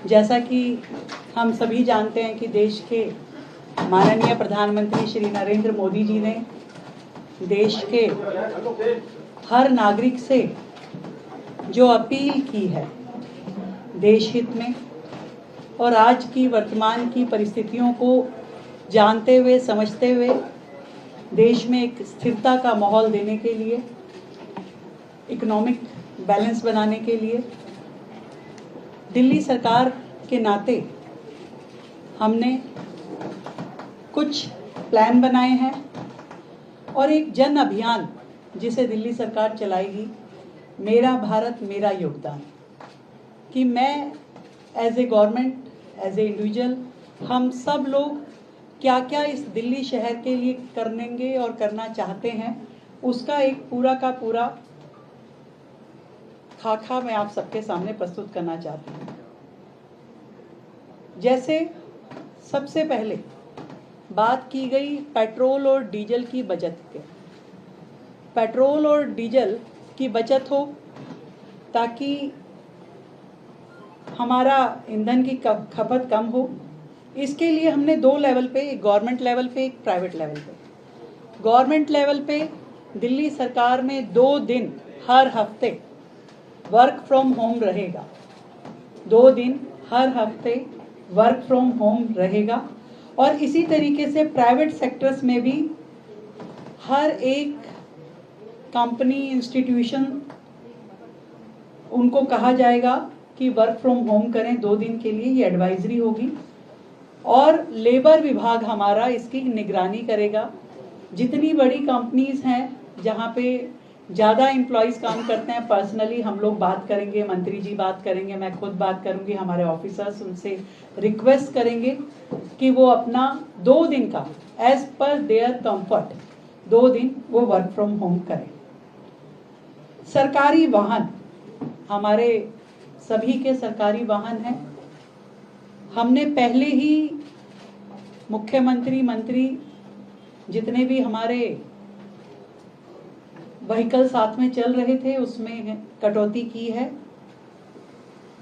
जैसा कि हम सभी जानते हैं कि देश के माननीय प्रधानमंत्री श्री नरेंद्र मोदी जी ने देश के हर नागरिक से जो अपील की है देश हित में और आज की वर्तमान की परिस्थितियों को जानते हुए समझते हुए देश में एक स्थिरता का माहौल देने के लिए, इकोनॉमिक बैलेंस बनाने के लिए दिल्ली सरकार के नाते हमने कुछ प्लान बनाए हैं और एक जन अभियान जिसे दिल्ली सरकार चलाएगी, मेरा भारत मेरा योगदान, कि मैं as a government, as a individual, हम सब लोग क्या क्या इस दिल्ली शहर के लिए करेंगे और करना चाहते हैं, उसका एक पूरा का पूरा खाका मैं आप सबके सामने प्रस्तुत करना चाहती हूँ। जैसे सबसे पहले बात की गई पेट्रोल और डीजल की बचत के, पेट्रोल और डीजल की बचत हो ताकि हमारा ईंधन की खपत कम हो। इसके लिए हमने दो लेवल पे, एक गवर्नमेंट लेवल पे, एक प्राइवेट लेवल पे। गवर्नमेंट लेवल पे दिल्ली सरकार में 2 दिन हर हफ्ते वर्क फ्रॉम होम रहेगा, 2 दिन हर हफ्ते वर्क फ्रॉम होम रहेगा। और इसी तरीके से प्राइवेट सेक्टर्स में भी हर एक कंपनी, इंस्टीट्यूशन, उनको कहा जाएगा कि वर्क फ्रॉम होम करें 2 दिन के लिए, ये एडवाइजरी होगी। और लेबर विभाग हमारा इसकी निगरानी करेगा। जितनी बड़ी कंपनीज हैं जहाँ पे ज़्यादा एम्प्लॉयज़ काम करते हैं, पर्सनली हम लोग बात करेंगे, मंत्री जी बात करेंगे, मैं खुद बात करूँगी, हमारे ऑफिसर्स, उनसे रिक्वेस्ट करेंगे कि वो अपना 2 दिन का एज पर देयर कंफर्ट 2 दिन वो वर्क फ्रॉम होम करें। सरकारी वाहन, हमारे सभी के सरकारी वाहन हैं। हमने पहले ही मुख्यमंत्री, मंत्री, जितने भी हमारे व्हीकल साथ में चल रहे थे उसमें कटौती की है।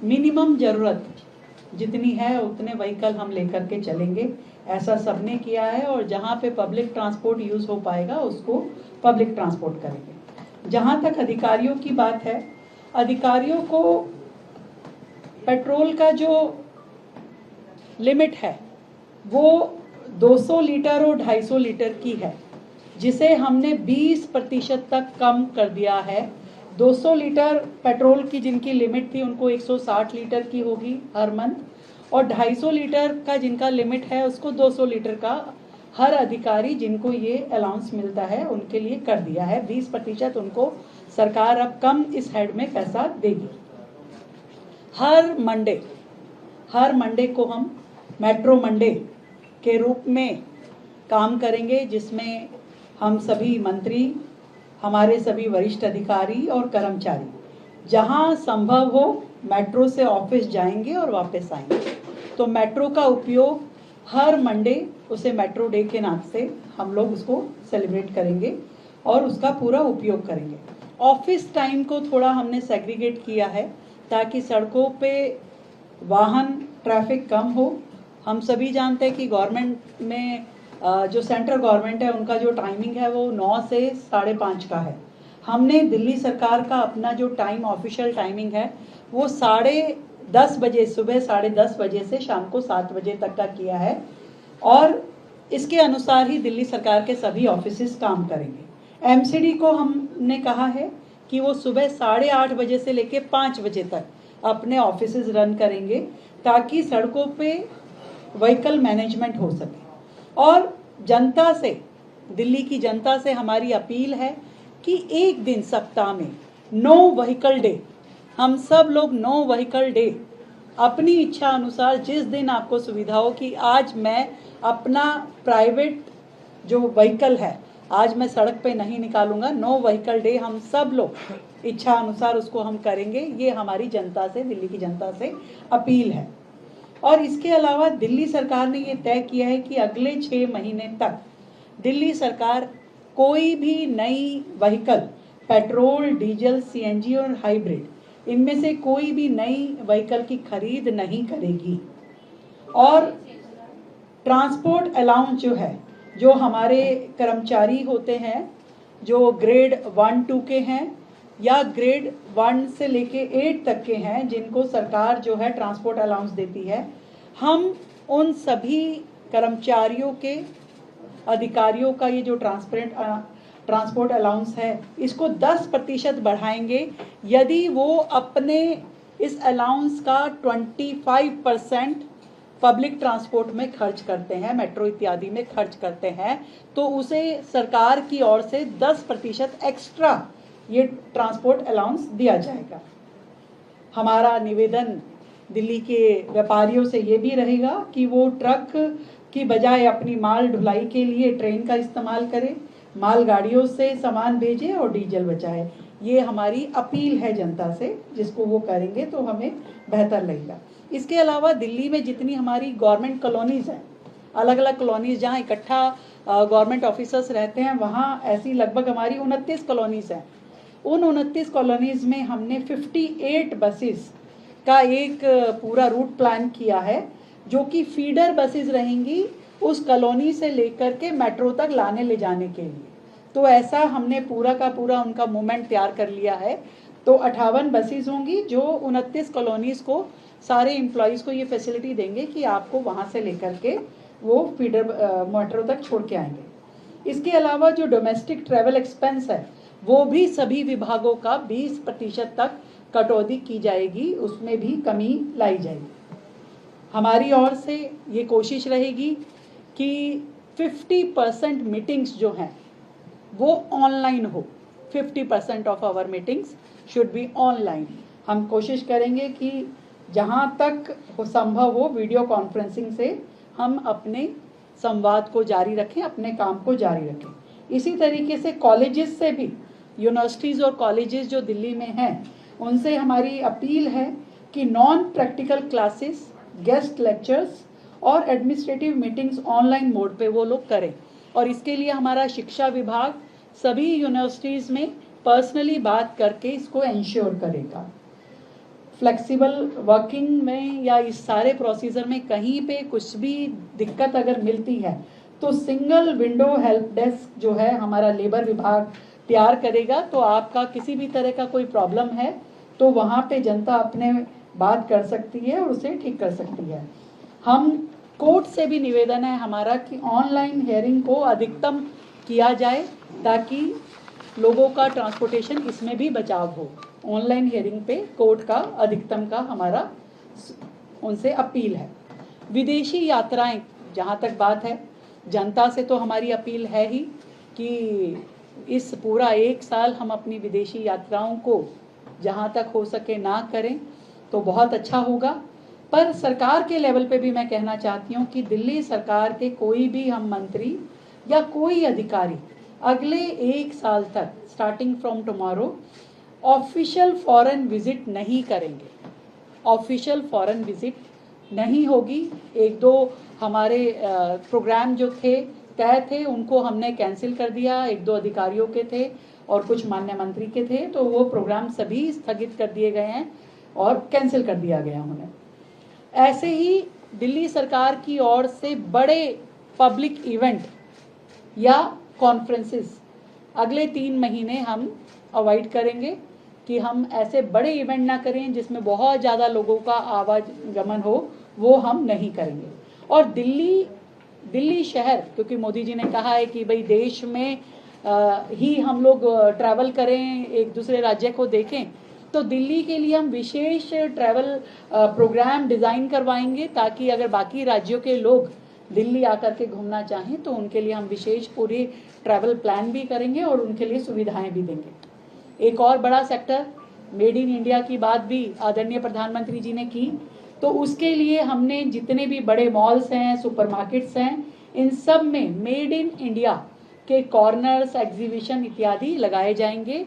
मिनिमम जरूरत जितनी है उतने व्हीकल हम लेकर के चलेंगे, ऐसा सबने किया है। और जहाँ पे पब्लिक ट्रांसपोर्ट यूज हो पाएगा उसको पब्लिक ट्रांसपोर्ट करेंगे। जहाँ तक अधिकारियों की बात है, अधिकारियों को पेट्रोल का जो लिमिट है वो 200 लीटर और 250 लीटर की है, जिसे हमने 20% तक कम कर दिया है। 200 लीटर पेट्रोल की जिनकी लिमिट थी उनको 160 लीटर की होगी हर मंथ, और 250 लीटर का जिनका लिमिट है उसको 200 लीटर का हर अधिकारी जिनको ये अलाउंस मिलता है उनके लिए कर दिया है। 20% उनको सरकार अब कम इस हेड में पैसा देगी। हर मंडे को हम मेट्रो मंडे के रूप में काम करेंगे, जिसमें हम सभी मंत्री, हमारे सभी वरिष्ठ अधिकारी और कर्मचारी जहां संभव हो मेट्रो से ऑफिस जाएंगे और वापस आएंगे। तो मेट्रो का उपयोग हर मंडे, उसे मेट्रो डे के नाम से हम लोग उसको सेलिब्रेट करेंगे और उसका पूरा उपयोग करेंगे। ऑफिस टाइम को थोड़ा हमने सेग्रीगेट किया है ताकि सड़कों पे वाहन ट्रैफिक कम हो। हम सभी जानते हैं कि गवर्नमेंट में जो सेंट्रल गवर्नमेंट है उनका जो टाइमिंग है वो 9 से 5:30 का है। हमने दिल्ली सरकार का अपना जो टाइम, ऑफिशियल टाइमिंग है वो 10:30 बजे, सुबह 10:30 बजे से शाम को 7 बजे तक का किया है। और इसके अनुसार ही दिल्ली सरकार के सभी ऑफिसेस काम करेंगे। एमसीडी को हमने कहा है कि वो सुबह 8:30 बजे से लेके 5 बजे तक अपने ऑफिसेस रन करेंगे ताकि सड़कों पे व्हीकल मैनेजमेंट हो सके। और जनता से, दिल्ली की जनता से हमारी अपील है कि एक दिन सप्ताह में नो व्हीकल डे, हम सब लोग नो व्हीकल डे अपनी इच्छा अनुसार, जिस दिन आपको सुविधा हो कि आज मैं अपना प्राइवेट जो व्हीकल है आज मैं सड़क पे नहीं निकालूंगा, नो व्हीकल डे हम सब लोग इच्छा अनुसार उसको हम करेंगे। ये हमारी जनता से, दिल्ली की जनता से अपील है। और इसके अलावा दिल्ली सरकार ने ये तय किया है कि अगले 6 महीने तक दिल्ली सरकार कोई भी नई व्हीकल, पेट्रोल, डीजल, सीएनजी और हाइब्रिड, इनमें से कोई भी नई व्हीकल की खरीद नहीं करेगी। और ट्रांसपोर्ट अलाउंस जो है, जो हमारे कर्मचारी होते हैं जो ग्रेड 1-2 के हैं या ग्रेड 1 से लेके 8 तक के हैं, जिनको सरकार जो है ट्रांसपोर्ट अलाउंस देती है, हम उन सभी कर्मचारियों के अधिकारियों का ये जो ट्रांसपोर्ट अलाउंस है, इसको 10% बढ़ाएंगे यदि वो अपने इस अलाउंस का 25% पब्लिक ट्रांसपोर्ट में खर्च करते हैं, मेट्रो इत्यादि में खर्च करते हैं, तो उसे सरकार की ओर से 10% एक्स्ट्रा ये ट्रांसपोर्ट अलाउंस दिया जाएगा। हमारा निवेदन दिल्ली के व्यापारियों से ये भी रहेगा कि वो ट्रक की बजाय अपनी माल ढुलाई के लिए ट्रेन का इस्तेमाल करें, मालगाड़ियों से सामान भेजें और डीजल बचाए। ये हमारी अपील है जनता से, जिसको वो करेंगे तो हमें बेहतर लगेगा। इसके अलावा दिल्ली में जितनी हमारी गवर्नमेंट कॉलोनीज़ हैं, अलग अलग कॉलोनीज़ जहाँ इकट्ठा गवर्नमेंट ऑफिसर्स रहते हैं, वहाँ ऐसी लगभग हमारी 29 कॉलोनीज़ हैं। उन 29 कॉलोनीज़ में हमने 58 बसेस का एक पूरा रूट प्लान किया है, जो कि फीडर बसेस रहेंगी उस कॉलोनी से लेकर के मेट्रो तक लाने ले जाने के लिए। तो ऐसा हमने पूरा का पूरा उनका मूवमेंट तैयार कर लिया है। तो 58 बसेस होंगी जो 29 कॉलोनीज़ को, सारे एम्प्लॉयज़ को ये फैसिलिटी देंगे कि आपको वहाँ से लेकर के वो फीडर मेट्रो तक छोड़ के आएंगे। इसके अलावा जो डोमेस्टिक ट्रैवल एक्सपेंस है, वो भी सभी विभागों का 20% तक कटौती की जाएगी, उसमें भी कमी लाई जाएगी। हमारी ओर से ये कोशिश रहेगी कि 50% मीटिंग्स जो हैं वो ऑनलाइन हो। 50% of our meetings should be online. हम कोशिश करेंगे कि जहाँ तक संभव हो वीडियो कॉन्फ्रेंसिंग से हम अपने संवाद को जारी रखें, अपने काम को जारी रखें। इसी तरीके से कॉलेजेस से भी, यूनिवर्सिटीज़ और कॉलेजेस जो दिल्ली में हैं, उनसे हमारी अपील है कि non practical classes, guest lectures और एडमिनिस्ट्रेटिव मीटिंग्स ऑनलाइन मोड पे वो लोग करें। और इसके लिए हमारा शिक्षा विभाग सभी यूनिवर्सिटीज़ में पर्सनली बात करके इसको इंश्योर करेगा। फ्लेक्सिबल वर्किंग में या इस सारे प्रोसीजर में कहीं पे कुछ भी दिक्कत अगर मिलती है तो सिंगल विंडो हेल्प डेस्क जो है हमारा लेबर विभाग तैयार करेगा। तो आपका किसी भी तरह का कोई प्रॉब्लम है तो वहाँ पे जनता अपने बात कर सकती है और उसे ठीक कर सकती है। हम कोर्ट से भी निवेदन है हमारा कि ऑनलाइन हियरिंग को अधिकतम किया जाए ताकि लोगों का ट्रांसपोर्टेशन इसमें भी बचाव हो। ऑनलाइन हियरिंग पे कोर्ट का अधिकतम का हमारा उनसे अपील है। विदेशी यात्राएं जहाँ तक बात है, जनता से तो हमारी अपील है ही कि इस पूरा 1 साल हम अपनी विदेशी यात्राओं को जहाँ तक हो सके ना करें तो बहुत अच्छा होगा। पर सरकार के लेवल पे भी मैं कहना चाहती हूँ कि दिल्ली सरकार के कोई भी हम मंत्री या कोई अधिकारी अगले 1 साल तक starting from tomorrow official foreign visit नहीं करेंगे। ऑफिशियल फॉरेन विजिट नहीं होगी। 1-2 हमारे प्रोग्राम जो थे तय थे उनको हमने कैंसिल कर दिया। 1-2 अधिकारियों के थे और कुछ माननीय मंत्री के थे, तो वो प्रोग्राम सभी स्थगित कर दिए गए हैं और कैंसिल कर दिया गया उन्हें। ऐसे ही दिल्ली सरकार की ओर से बड़े पब्लिक इवेंट या कॉन्फ्रेंसेस अगले 3 महीने हम अवॉइड करेंगे कि हम ऐसे बड़े इवेंट ना करें जिसमें बहुत ज़्यादा लोगों का आवागमन हो, वो हम नहीं करेंगे। और दिल्ली शहर, क्योंकि मोदी जी ने कहा है कि भाई देश में ही हम लोग ट्रैवल करें, एक दूसरे राज्य को देखें, तो दिल्ली के लिए हम विशेष ट्रैवल प्रोग्राम डिज़ाइन करवाएंगे ताकि अगर बाकी राज्यों के लोग दिल्ली आकर के घूमना चाहें तो उनके लिए हम विशेष पूरी ट्रैवल प्लान भी करेंगे और उनके लिए सुविधाएं भी देंगे। एक और बड़ा सेक्टर मेड इन इंडिया की बात भी आदरणीय प्रधानमंत्री जी ने की, तो उसके लिए हमने जितने भी बड़े मॉल्स हैं, सुपरमार्केट्स हैं, इन सब में मेड इन इंडिया के कॉर्नर्स, एग्जीबिशन इत्यादि लगाए जाएंगे।